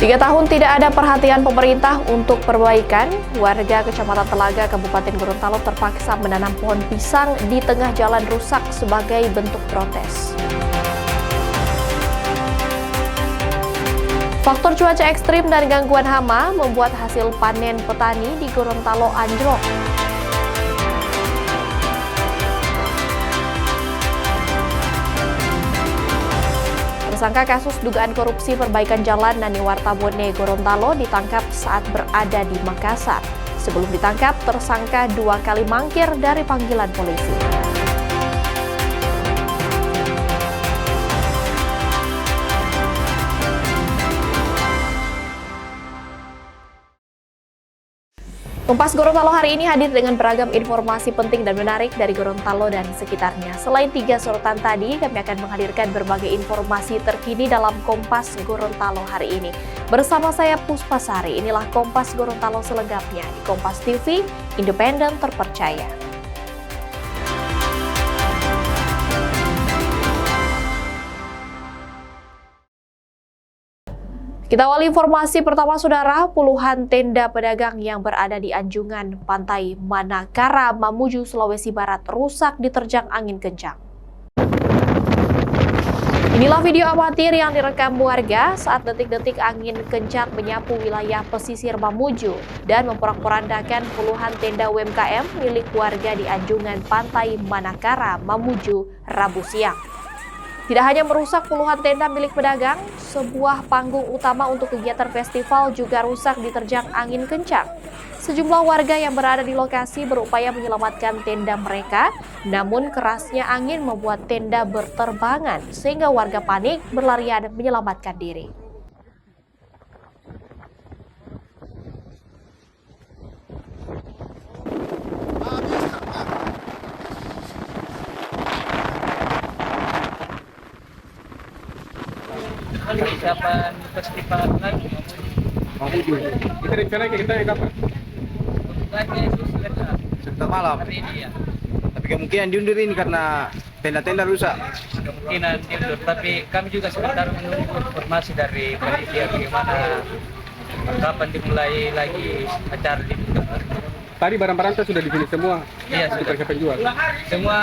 3 tahun tidak ada perhatian pemerintah untuk perbaikan, warga Kecamatan Telaga, Kabupaten Gorontalo terpaksa menanam pohon pisang di tengah jalan rusak sebagai bentuk protes. Faktor cuaca ekstrim dan gangguan hama membuat hasil panen petani di Gorontalo anjlok. Tersangka kasus dugaan korupsi perbaikan jalan Nani Wartabone Gorontalo ditangkap saat berada di Makassar. Sebelum ditangkap, tersangka 2 kali mangkir dari panggilan polisi. Kompas Gorontalo hari ini hadir dengan beragam informasi penting dan menarik dari Gorontalo dan sekitarnya. Selain 3 sorotan tadi, kami akan menghadirkan berbagai informasi terkini dalam Kompas Gorontalo hari ini. Bersama saya Puspasari, inilah Kompas Gorontalo selengkapnya di Kompas TV, independen terpercaya. Kita awali informasi pertama, saudara. Puluhan tenda pedagang yang berada di anjungan pantai Manakara, Mamuju, Sulawesi Barat rusak diterjang angin kencang. Inilah video amatir yang direkam warga saat detik-detik angin kencang menyapu wilayah pesisir Mamuju dan memporak-porandakan puluhan tenda UMKM milik warga di anjungan pantai Manakara, Mamuju, Rabu siang. Tidak hanya merusak puluhan tenda milik pedagang, sebuah panggung utama untuk kegiatan festival juga rusak diterjang angin kencang. Sejumlah warga yang berada di lokasi berupaya menyelamatkan tenda mereka, namun kerasnya angin membuat tenda berterbangan sehingga warga panik berlarian menyelamatkan diri. Persiapan festival lagi Mamuju. Kita rencana kita kapan? Sebentar malam hari ini ya. Tapi kemungkinan diundur ini karena tenda-tenda rusak. Kemungkinan diundur, tapi kami juga sebentar menunggu informasi dari panitia bagaimana kapan dimulai lagi acara di. Tadi barang-barang sudah di sini semua. Iya, sudah siapa jual. Semua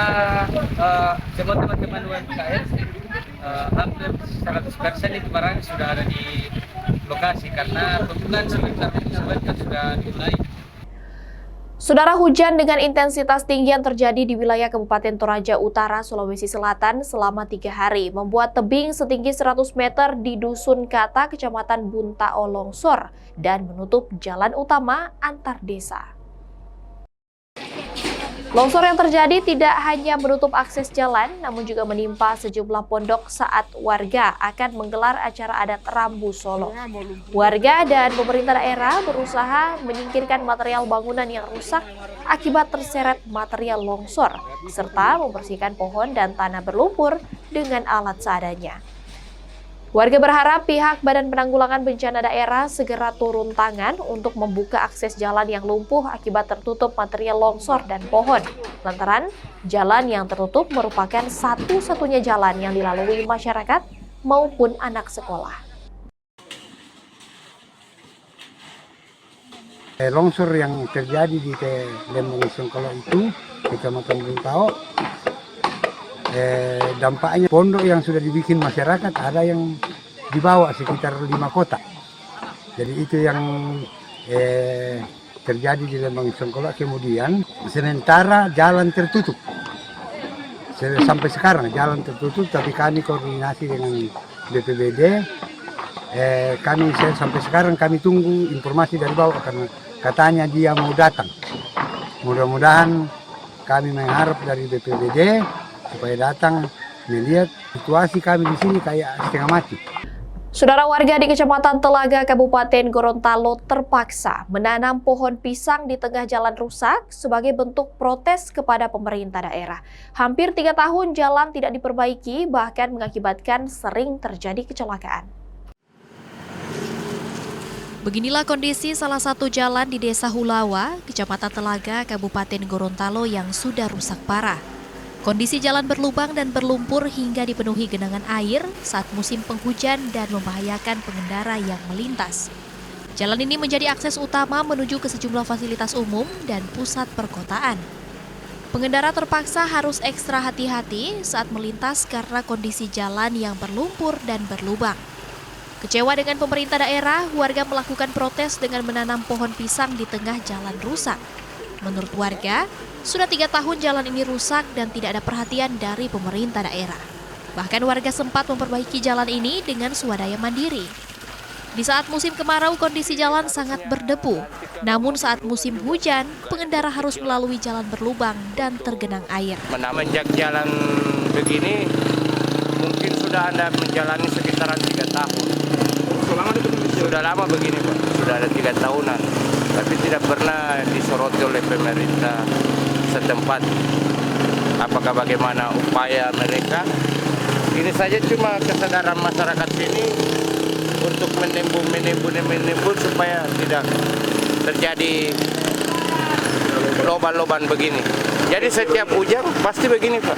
teman-teman UMKM hampir 100% itu barang sudah ada di lokasi karena kebetulan sebentar sudah dimulai. Saudara, hujan dengan intensitas tinggi yang terjadi di wilayah Kabupaten Toraja Utara, Sulawesi Selatan selama 3 hari membuat tebing setinggi 100 meter di Dusun Kata, Kecamatan Buntao longsor dan menutup jalan utama antar desa. Longsor yang terjadi tidak hanya menutup akses jalan, namun juga menimpa sejumlah pondok saat warga akan menggelar acara adat Rambu Solo. Warga dan pemerintah daerah berusaha menyingkirkan material bangunan yang rusak akibat terseret material longsor, serta membersihkan pohon dan tanah berlumpur dengan alat seadanya. Warga berharap pihak Badan Penanggulangan Bencana Daerah segera turun tangan untuk membuka akses jalan yang lumpuh akibat tertutup material longsor dan pohon. Lantaran jalan yang tertutup merupakan satu-satunya jalan yang dilalui masyarakat maupun anak sekolah. Longsor yang terjadi di Lembang Songkolo itu, Kecamatan Buntao, dampaknya pondok yang sudah dibikin masyarakat ada yang dibawa sekitar 5 kota. Jadi itu yang terjadi di Lembang Songkolo. Kemudian sementara jalan tertutup sampai sekarang jalan tertutup, tapi kami koordinasi dengan BPBD. Sampai sekarang kami tunggu informasi dari bawah karena katanya dia mau datang. Mudah-mudahan kami mengharap dari BPBD supaya datang melihat situasi kami di sini kayak setengah mati. Saudara, warga di Kecamatan Telaga, Kabupaten Gorontalo terpaksa menanam pohon pisang di tengah jalan rusak sebagai bentuk protes kepada pemerintah daerah. Hampir 3 tahun jalan tidak diperbaiki, bahkan mengakibatkan sering terjadi kecelakaan. Beginilah kondisi salah satu jalan di Desa Hulawa, Kecamatan Telaga, Kabupaten Gorontalo yang sudah rusak parah. Kondisi jalan berlubang dan berlumpur hingga dipenuhi genangan air saat musim penghujan dan membahayakan pengendara yang melintas. Jalan ini menjadi akses utama menuju ke sejumlah fasilitas umum dan pusat perkotaan. Pengendara terpaksa harus ekstra hati-hati saat melintas karena kondisi jalan yang berlumpur dan berlubang. Kecewa dengan pemerintah daerah, warga melakukan protes dengan menanam pohon pisang di tengah jalan rusak. Menurut warga, sudah 3 tahun jalan ini rusak dan tidak ada perhatian dari pemerintah daerah. Bahkan warga sempat memperbaiki jalan ini dengan swadaya mandiri. Di saat musim kemarau, kondisi jalan sangat berdebu. Namun saat musim hujan, pengendara harus melalui jalan berlubang dan tergenang air. Menanjak jalan begini, mungkin sudah Anda menjalani sekitaran 3 tahun. Sudah lama begini, Pak. Sudah ada 3 tahunan. Tapi tidak pernah disoroti oleh pemerintah setempat. Apakah bagaimana upaya mereka? Ini saja cuma kesadaran masyarakat sini untuk menimbun supaya tidak terjadi loban-loban begini. Jadi setiap hujan pasti begini, Pak.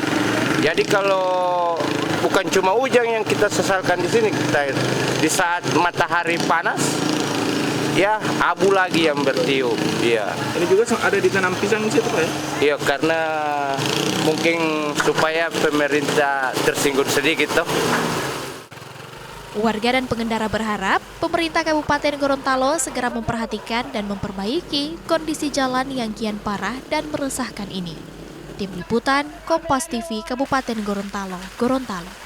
Jadi kalau bukan cuma hujan yang kita sesalkan di sini, kita di saat matahari panas, ya abu lagi yang bertiup. Iya. Ini juga ada ditanam pisang di situ, Pak ya? Iya, karena mungkin supaya pemerintah tersinggung sedikit toh. Warga dan pengendara berharap pemerintah Kabupaten Gorontalo segera memperhatikan dan memperbaiki kondisi jalan yang kian parah dan meresahkan ini. Tim Liputan, Kompas TV, Kabupaten Gorontalo, Gorontalo.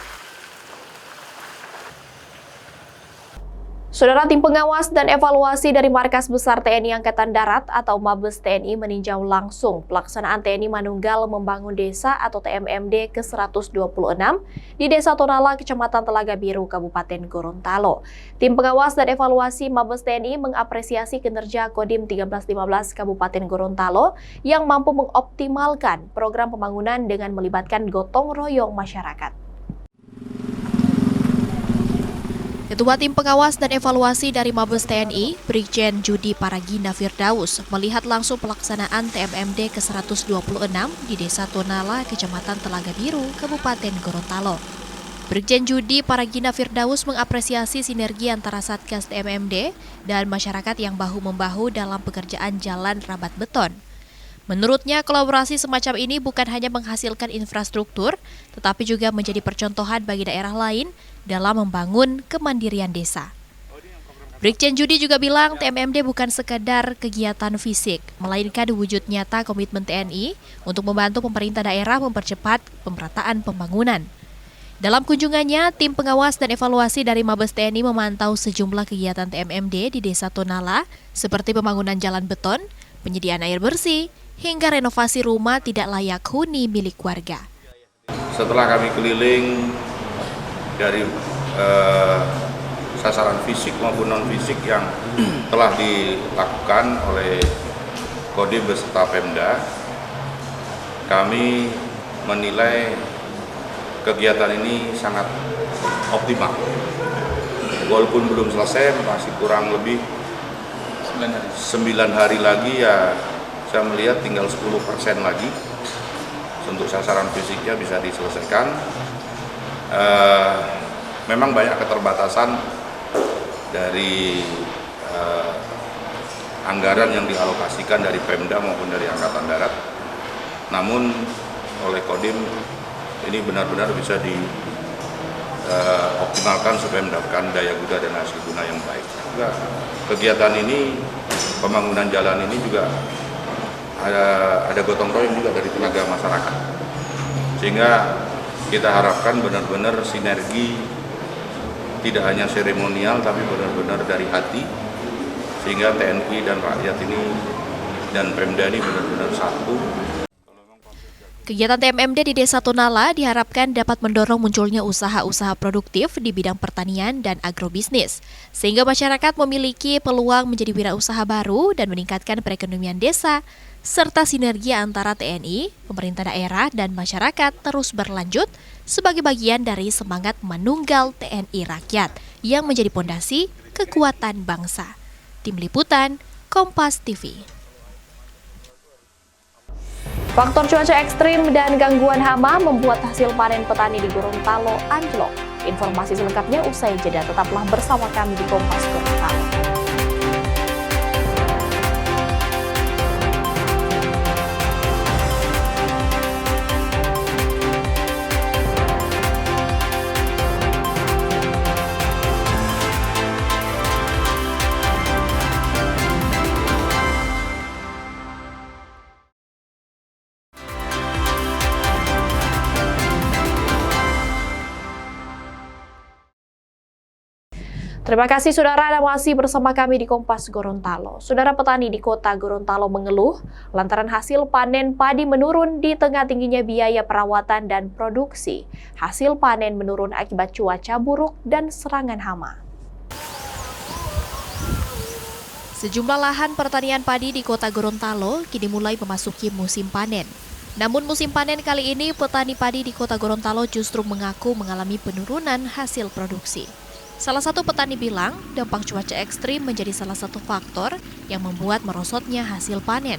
Saudara, tim pengawas dan evaluasi dari Markas Besar TNI Angkatan Darat atau Mabes TNI meninjau langsung pelaksanaan TNI Manunggal Membangun Desa atau TMMD ke-126 di Desa Tonala, Kecamatan Telaga Biru, Kabupaten Gorontalo. Tim pengawas dan evaluasi Mabes TNI mengapresiasi kinerja Kodim 1315 Kabupaten Gorontalo yang mampu mengoptimalkan program pembangunan dengan melibatkan gotong royong masyarakat. Ketua Tim Pengawas dan Evaluasi dari Mabes TNI, Brigjen Judi Paragina Firdaus, melihat langsung pelaksanaan TMMD ke-126 di Desa Tonala, Kecamatan Telaga Biru, Kabupaten Gorontalo. Brigjen Judi Paragina Firdaus mengapresiasi sinergi antara Satgas TMMD dan masyarakat yang bahu-membahu dalam pekerjaan jalan rabat beton. Menurutnya, kolaborasi semacam ini bukan hanya menghasilkan infrastruktur, tetapi juga menjadi percontohan bagi daerah lain dalam membangun kemandirian desa. Brigjen Judi juga bilang TMMD bukan sekadar kegiatan fisik, melainkan wujud nyata komitmen TNI untuk membantu pemerintah daerah mempercepat pemerataan pembangunan. Dalam kunjungannya, tim pengawas dan evaluasi dari Mabes TNI memantau sejumlah kegiatan TMMD di Desa Tonala, seperti pembangunan jalan beton, penyediaan air bersih, hingga renovasi rumah tidak layak huni milik warga. Setelah kami keliling dari sasaran fisik maupun non-fisik yang telah dilakukan oleh Kodim beserta Pemda, kami menilai kegiatan ini sangat optimal. Walaupun belum selesai, masih kurang lebih 9 hari lagi, ya saya melihat tinggal 10% lagi untuk sasaran fisiknya bisa diselesaikan. Memang banyak keterbatasan dari anggaran yang dialokasikan dari Pemda maupun dari Angkatan Darat. Namun oleh Kodim ini benar-benar bisa dioptimalkan supaya mendapatkan daya guna dan hasil guna yang baik. Juga kegiatan ini, pembangunan jalan ini juga ada gotong royong juga dari tenaga masyarakat, sehingga kita harapkan benar-benar sinergi, tidak hanya seremonial tapi benar-benar dari hati, sehingga TNI dan rakyat ini dan Pemda ini benar-benar satu. Kegiatan TMMD di Desa Tonala diharapkan dapat mendorong munculnya usaha-usaha produktif di bidang pertanian dan agrobisnis, sehingga masyarakat memiliki peluang menjadi wirausaha baru dan meningkatkan perekonomian desa, serta sinergi antara TNI, pemerintah daerah, dan masyarakat terus berlanjut sebagai bagian dari semangat menunggal TNI rakyat yang menjadi pondasi kekuatan bangsa. Tim Liputan, Kompas TV. Faktor cuaca ekstrim dan gangguan hama membuat hasil panen petani di Gorontalo anjlok. Informasi selengkapnya usai jeda, tetaplah bersama kami di Kompas Gorontalo. Terima kasih saudara Anda masih bersama kami di Kompas Gorontalo. Saudara petani di kota Gorontalo mengeluh lantaran hasil panen padi menurun di tengah tingginya biaya perawatan dan produksi. Hasil panen menurun akibat cuaca buruk dan serangan hama. Sejumlah lahan pertanian padi di kota Gorontalo kini mulai memasuki musim panen. Namun musim panen kali ini petani padi di kota Gorontalo justru mengaku mengalami penurunan hasil produksi. Salah satu petani bilang, dampak cuaca ekstrim menjadi salah satu faktor yang membuat merosotnya hasil panen.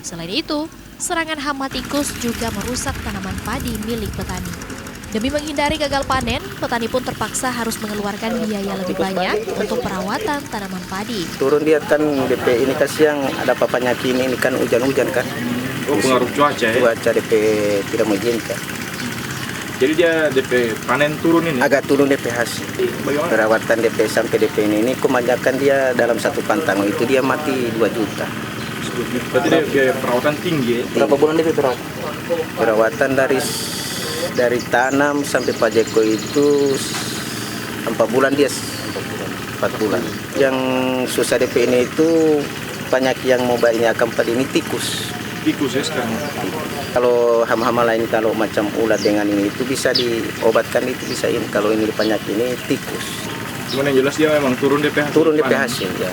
Selain itu, serangan hama tikus juga merusak tanaman padi milik petani. Demi menghindari gagal panen, petani pun terpaksa harus mengeluarkan biaya lebih banyak untuk perawatan tanaman padi. Turun dia kan DP ini kasihan ada papanya kini ini kan hujan-hujan kan. Oh, pengaruh cuaca ya? Cuaca DP tidak mengizinkan. Jadi dia DP panen turun ini? Agak turun DP hasil. Bagaimana? Perawatan DP sampai DP ini kebanyakan dia dalam satu pantang itu dia mati 2 juta. Berarti dia biaya perawatan tinggi ya? Berapa bulan DP perawatan? Perawatan dari tanam sampai pajeko itu 4 bulan dia. 4 bulan. Yang susah DP ini itu banyak yang mau banyak padi ini tikus. Tikus ya sekarang? Kalau hama-hama lain kalau macam ulat dengan ini itu bisa diobatkan, itu bisa ini. Kalau ini banyak ini tikus. Cuman yang jelas dia memang turun DP hasil. Turun DP hasil ya.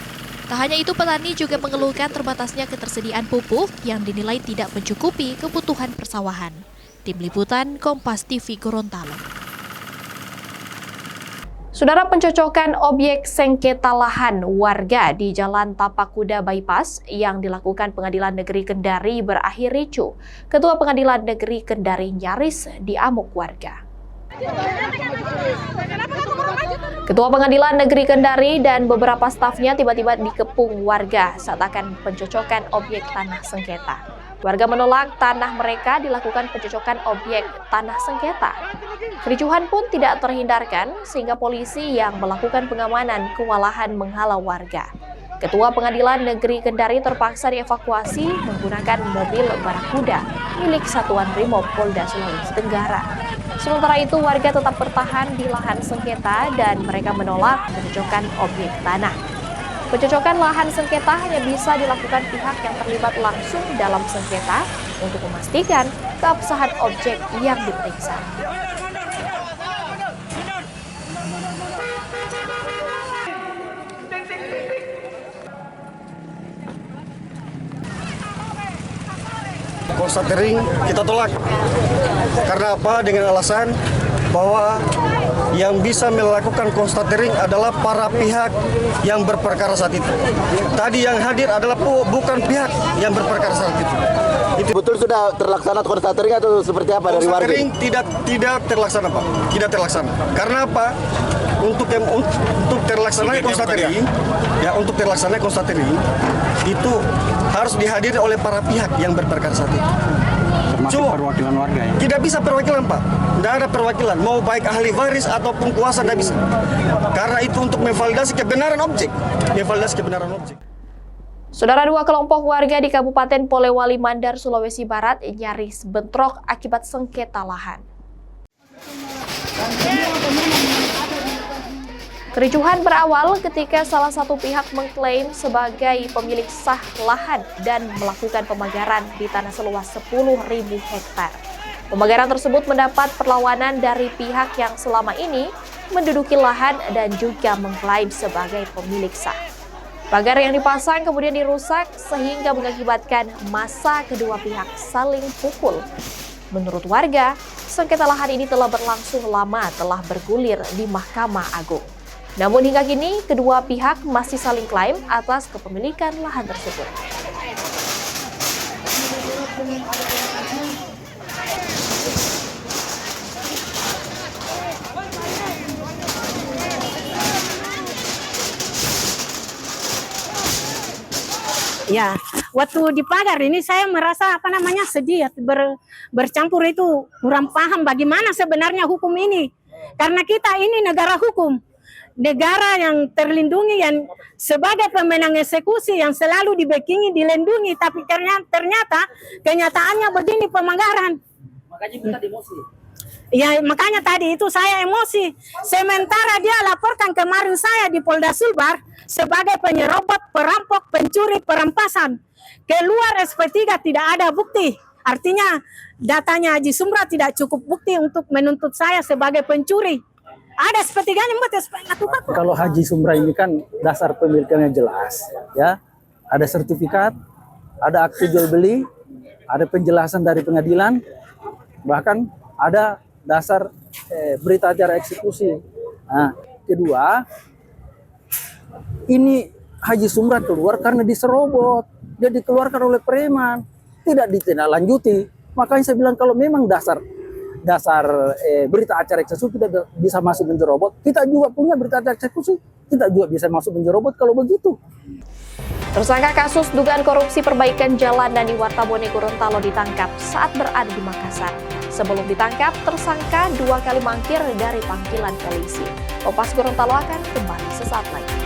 Tak hanya itu, petani juga mengeluhkan terbatasnya ketersediaan pupuk yang dinilai tidak mencukupi kebutuhan persawahan. Tim Liputan Kompas TV Gorontalo. Saudara, pencocokan objek sengketa lahan warga di Jalan Tapak Kuda Bypass yang dilakukan Pengadilan Negeri Kendari berakhir ricuh. Ketua Pengadilan Negeri Kendari nyaris diamuk warga. Ketua Pengadilan Negeri Kendari dan beberapa stafnya tiba-tiba dikepung warga saat akan pencocokan objek tanah sengketa. Warga menolak tanah mereka dilakukan pencocokan objek tanah sengketa. Kericuhan pun tidak terhindarkan sehingga polisi yang melakukan pengamanan kewalahan menghalau warga. Ketua Pengadilan Negeri Kendari terpaksa dievakuasi menggunakan mobil barakuda milik Satuan Brimob Polda Sulawesi Tenggara. Sementara itu, warga tetap bertahan di lahan sengketa dan mereka menolak pencocokan objek tanah. Pencocokan lahan sengketa hanya bisa dilakukan pihak yang terlibat langsung dalam sengketa untuk memastikan keabsahan objek yang diperiksa. Konstatering kita tolak. Karena apa? Dengan alasan bahwa yang bisa melakukan konstatering adalah para pihak yang berperkara saat itu. Tadi yang hadir adalah bukan pihak yang berperkara saat itu. Itu betul sudah terlaksana konstatering atau seperti apa dari warga? Konstatering tidak terlaksana, Pak. Tidak terlaksana. Karena apa? Untuk terlaksana konstatering, ya untuk terlaksana konstatering itu harus dihadiri oleh para pihak yang berperkara saat itu. Termasuk perwakilan warga ya? Tidak bisa perwakilan, Pak. Tidak ada perwakilan. Mau baik ahli waris ataupun kuasa tidak bisa. Karena itu untuk memvalidasi kebenaran objek. Saudara, 2 kelompok warga di Kabupaten Polewali Mandar, Sulawesi Barat nyaris bentrok akibat sengketa lahan. Kericuhan berawal ketika salah satu pihak mengklaim sebagai pemilik sah lahan dan melakukan pemagaran di tanah seluas 10.000 hektar. Pemagaran tersebut mendapat perlawanan dari pihak yang selama ini menduduki lahan dan juga mengklaim sebagai pemilik sah. Pagar yang dipasang kemudian dirusak sehingga mengakibatkan massa kedua pihak saling pukul. Menurut warga, sengketa lahan ini telah berlangsung lama, telah bergulir di Mahkamah Agung. Namun hingga kini, kedua pihak masih saling klaim atas kepemilikan lahan tersebut. Ya, waktu di pagar ini saya merasa sedih ya, bercampur itu kurang paham bagaimana sebenarnya hukum ini. Karena kita ini negara hukum, negara yang terlindungi, yang sebagai pemenang eksekusi yang selalu dibekingi, dilindungi, tapi ternyata kenyataannya begini pelanggaran. Makanya kita emosi. Ya, makanya tadi itu saya emosi. Sementara dia laporkan kemarin saya di Polda Sulbar sebagai penyerobot, perampok, pencuri, perampasan. Keluar SP3 tidak ada bukti. Artinya datanya Haji Sumra tidak cukup bukti untuk menuntut saya sebagai pencuri. Ada SP3-nya buat SP1. Kalau Haji Sumra ini kan dasar pemilikannya jelas, ya. Ada sertifikat, ada akte jual beli, ada penjelasan dari pengadilan, bahkan ada dasar berita acara eksekusi. Nah, kedua, ini Haji Sumra keluar karena diserobot, dia dikeluarkan oleh preman, tidak ditindaklanjuti. Makanya saya bilang kalau memang dasar berita acara eksekusi tidak bisa masuk menjerobot, kita juga punya berita acara eksekusi, kita juga bisa masuk menjerobot kalau begitu. Tersangka kasus dugaan korupsi perbaikan jalan Nani Wartabone Gorontalo ditangkap saat berada di Makassar. Sebelum ditangkap, tersangka 2 kali mangkir dari panggilan polisi. Kompas Gorontalo akan kembali sesaat lagi.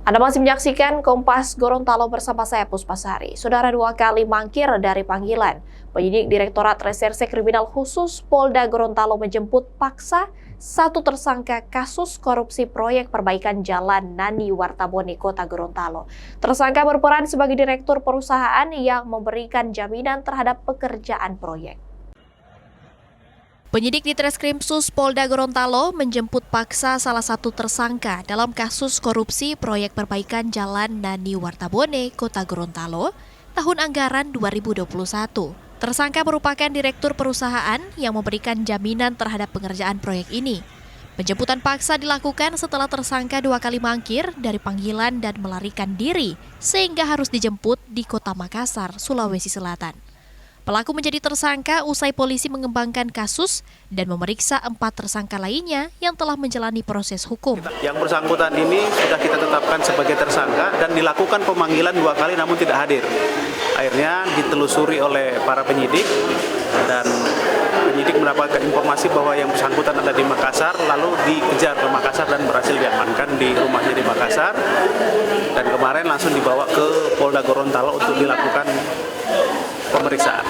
Anda masih menyaksikan Kompas Gorontalo bersama saya Puspasari. Saudara 2 kali mangkir dari panggilan. Penyidik Direktorat Reserse Kriminal Khusus Polda Gorontalo menjemput paksa 1 tersangka kasus korupsi proyek perbaikan jalan Nani Wartabone Kota Gorontalo. Tersangka berperan sebagai direktur perusahaan yang memberikan jaminan terhadap pekerjaan proyek. Penyidik di Treskrimsus Polda Gorontalo menjemput paksa salah satu tersangka dalam kasus korupsi proyek perbaikan jalan Nani Wartabone Kota Gorontalo tahun anggaran 2021. Tersangka merupakan direktur perusahaan yang memberikan jaminan terhadap pengerjaan proyek ini. Penjemputan paksa dilakukan setelah tersangka 2 kali mangkir dari panggilan dan melarikan diri sehingga harus dijemput di Kota Makassar, Sulawesi Selatan. Pelaku menjadi tersangka usai polisi mengembangkan kasus dan memeriksa 4 tersangka lainnya yang telah menjalani proses hukum. Yang bersangkutan ini sudah kita tetapkan sebagai tersangka dan dilakukan pemanggilan 2 kali namun tidak hadir. Akhirnya ditelusuri oleh para penyidik dan penyidik mendapatkan informasi bahwa yang bersangkutan ada di Makassar, lalu dikejar ke Makassar dan berhasil diamankan di rumahnya di Makassar. Dan kemarin langsung dibawa ke Polda Gorontalo untuk dilakukan pemeriksaan.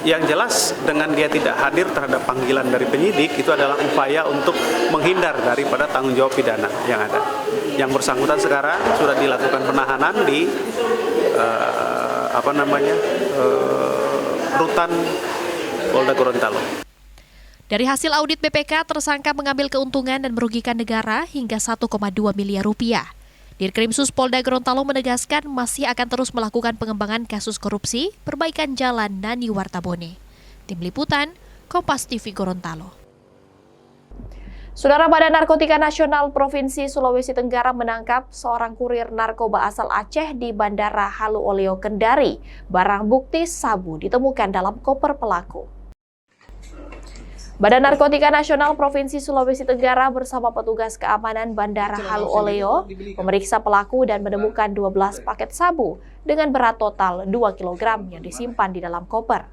Yang jelas dengan dia tidak hadir terhadap panggilan dari penyidik itu adalah upaya untuk menghindar daripada tanggung jawab pidana yang ada. Yang bersangkutan sekarang sudah dilakukan penahanan di rutan Polda Gorontalo. Dari hasil audit BPK, tersangka mengambil keuntungan dan merugikan negara hingga 1,2 miliar rupiah. Dirkrimsus Polda Gorontalo menegaskan masih akan terus melakukan pengembangan kasus korupsi perbaikan jalan Nani Wartabone. Tim Liputan, Kompas TV Gorontalo. Saudara, Badan Narkotika Nasional Provinsi Sulawesi Tenggara menangkap seorang kurir narkoba asal Aceh di Bandara Halu Oleo Kendari. Barang bukti sabu ditemukan dalam koper pelaku. Badan Narkotika Nasional Provinsi Sulawesi Tenggara bersama petugas keamanan Bandara Halu Oleo memeriksa pelaku dan menemukan 12 paket sabu dengan berat total 2 kg yang disimpan di dalam koper.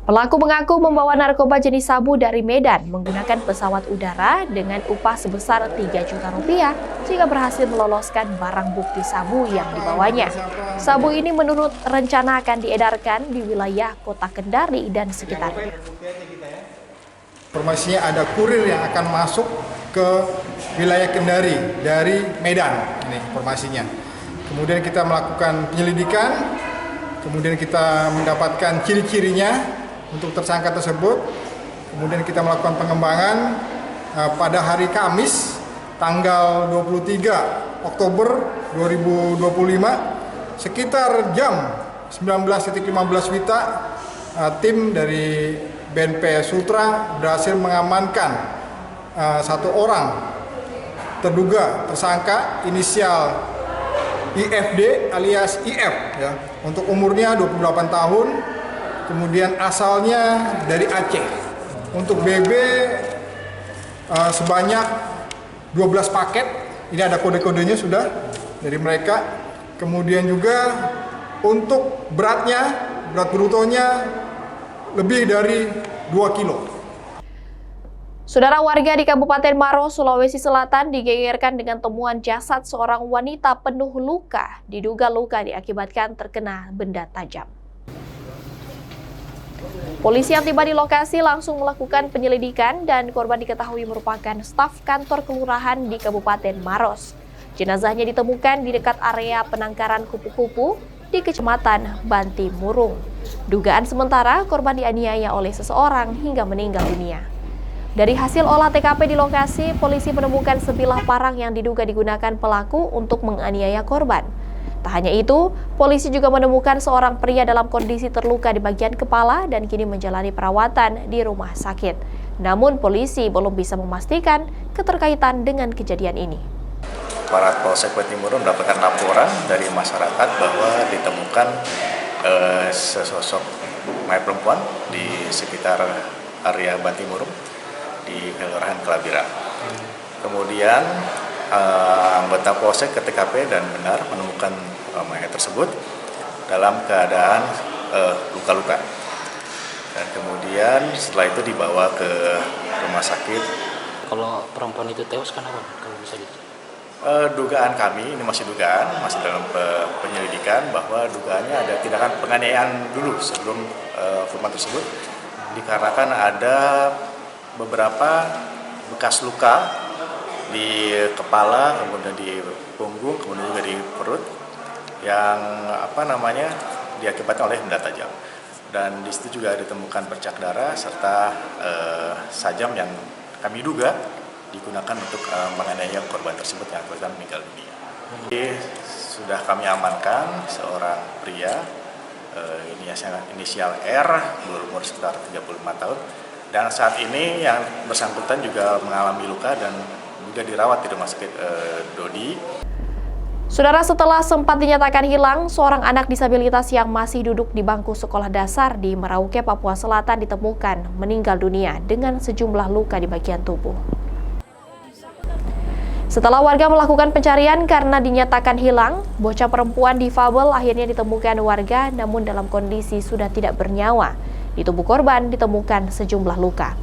Pelaku mengaku membawa narkoba jenis sabu dari Medan menggunakan pesawat udara dengan upah sebesar 3 juta rupiah jika berhasil meloloskan barang bukti sabu yang dibawanya. Sabu ini menurut rencana akan diedarkan di wilayah Kota Kendari dan sekitarnya. Informasinya ada kurir yang akan masuk ke wilayah Kendari dari Medan, ini informasinya. Kemudian kita melakukan penyelidikan, kemudian kita mendapatkan ciri-cirinya untuk tersangka tersebut. Kemudian kita melakukan pengembangan pada hari Kamis tanggal 23 Oktober 2025 sekitar jam 19.15 WITA, tim dari BNP Sultra berhasil mengamankan satu orang terduga tersangka inisial IFD alias IF ya, untuk umurnya 28 tahun, kemudian asalnya dari Aceh. Untuk BB sebanyak 12 paket, ini ada kode-kodenya sudah dari mereka. Kemudian juga untuk berat brutonya lebih dari 2 kilo. Saudara, warga di Kabupaten Maros, Sulawesi Selatan digegerkan dengan temuan jasad seorang wanita penuh luka, diduga luka diakibatkan terkena benda tajam. Polisi yang tiba di lokasi langsung melakukan penyelidikan dan korban diketahui merupakan staf kantor kelurahan di Kabupaten Maros. Jenazahnya ditemukan di dekat area penangkaran kupu-kupu di Kecamatan Banti Murung. Dugaan sementara korban dianiaya oleh seseorang hingga meninggal dunia. Dari hasil olah TKP di lokasi, polisi menemukan sebilah parang yang diduga digunakan pelaku untuk menganiaya korban. Tak hanya itu, polisi juga menemukan seorang pria dalam kondisi terluka di bagian kepala dan kini menjalani perawatan di rumah sakit. Namun polisi belum bisa memastikan keterkaitan dengan kejadian ini. Aparat Polsek Banti Murung mendapatkan laporan dari masyarakat bahwa ditemukan sesosok mayat perempuan di sekitar area Banti Murung di Kelurahan Kelabira. Kemudian anggota Polsek ke TKP dan benar menemukan mayat tersebut dalam keadaan luka-luka. Dan kemudian setelah itu dibawa ke rumah sakit. Kalau perempuan itu tewas kenapa? Kalau bisa gitu? Dugaan kami, ini masih dugaan, masih dalam penyelidikan bahwa dugaannya ada tindakan penganiayaan dulu sebelum korban tersebut, dikarenakan ada beberapa bekas luka di kepala, kemudian di punggung, kemudian juga di perut yang diakibatkan oleh benda tajam. Dan di situ juga ditemukan bercak darah serta sajam yang kami duga digunakan untuk menganiaya korban tersebut yang akhirnya meninggal dunia. Jadi, sudah kami amankan seorang pria inisial R berumur sekitar 35 tahun. Dan saat ini yang bersangkutan juga mengalami luka dan juga dirawat di rumah sakit Dodi. Saudara, setelah sempat dinyatakan hilang, seorang anak disabilitas yang masih duduk di bangku sekolah dasar di Merauke, Papua Selatan ditemukan meninggal dunia dengan sejumlah luka di bagian tubuh. Setelah warga melakukan pencarian karena dinyatakan hilang, bocah perempuan difabel akhirnya ditemukan warga namun dalam kondisi sudah tidak bernyawa. Di tubuh korban ditemukan sejumlah luka.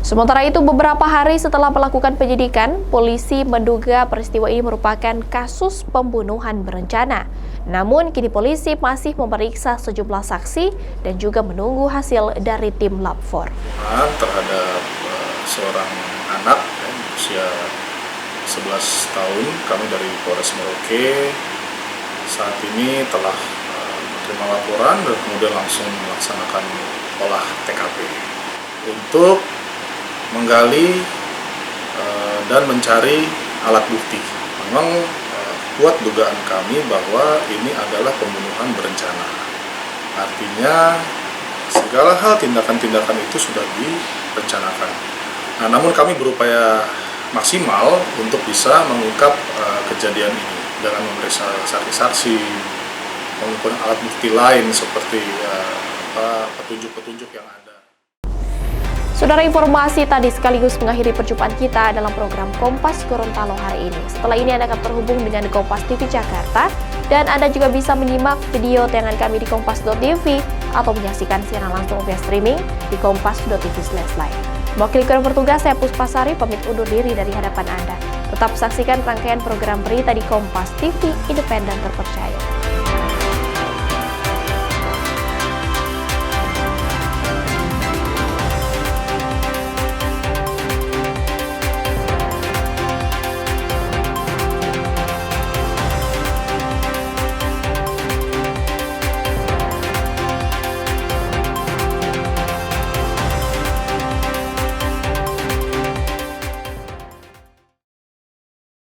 Sementara itu, beberapa hari setelah melakukan penyidikan, polisi menduga peristiwa ini merupakan kasus pembunuhan berencana. Namun, kini polisi masih memeriksa sejumlah saksi dan juga menunggu hasil dari tim Lab 4. Terhadap seorang anak usia 11 tahun, kami dari Polres Merauke saat ini telah menerima laporan dan kemudian langsung melaksanakan olah TKP untuk menggali dan mencari alat bukti. Memang kuat dugaan kami bahwa ini adalah pembunuhan berencana. Artinya segala hal tindakan-tindakan itu sudah direncanakan. Nah, namun kami berupaya maksimal untuk bisa mengungkap kejadian ini dengan memeriksa saksi-saksi, mengumpulkan alat bukti lain seperti petunjuk-petunjuk yang ada. Saudara, informasi tadi sekaligus mengakhiri perjumpaan kita dalam program Kompas Gorontalo hari ini. Setelah ini Anda akan terhubung dengan Kompas TV Jakarta dan Anda juga bisa menyimak video tayangan kami di kompas.tv atau menyaksikan siaran langsung via streaming di kompas.tv/live. Mewakili kru bertugas, saya Puspasari pamit undur diri dari hadapan Anda. Tetap saksikan rangkaian program berita di Kompas TV, independen terpercaya.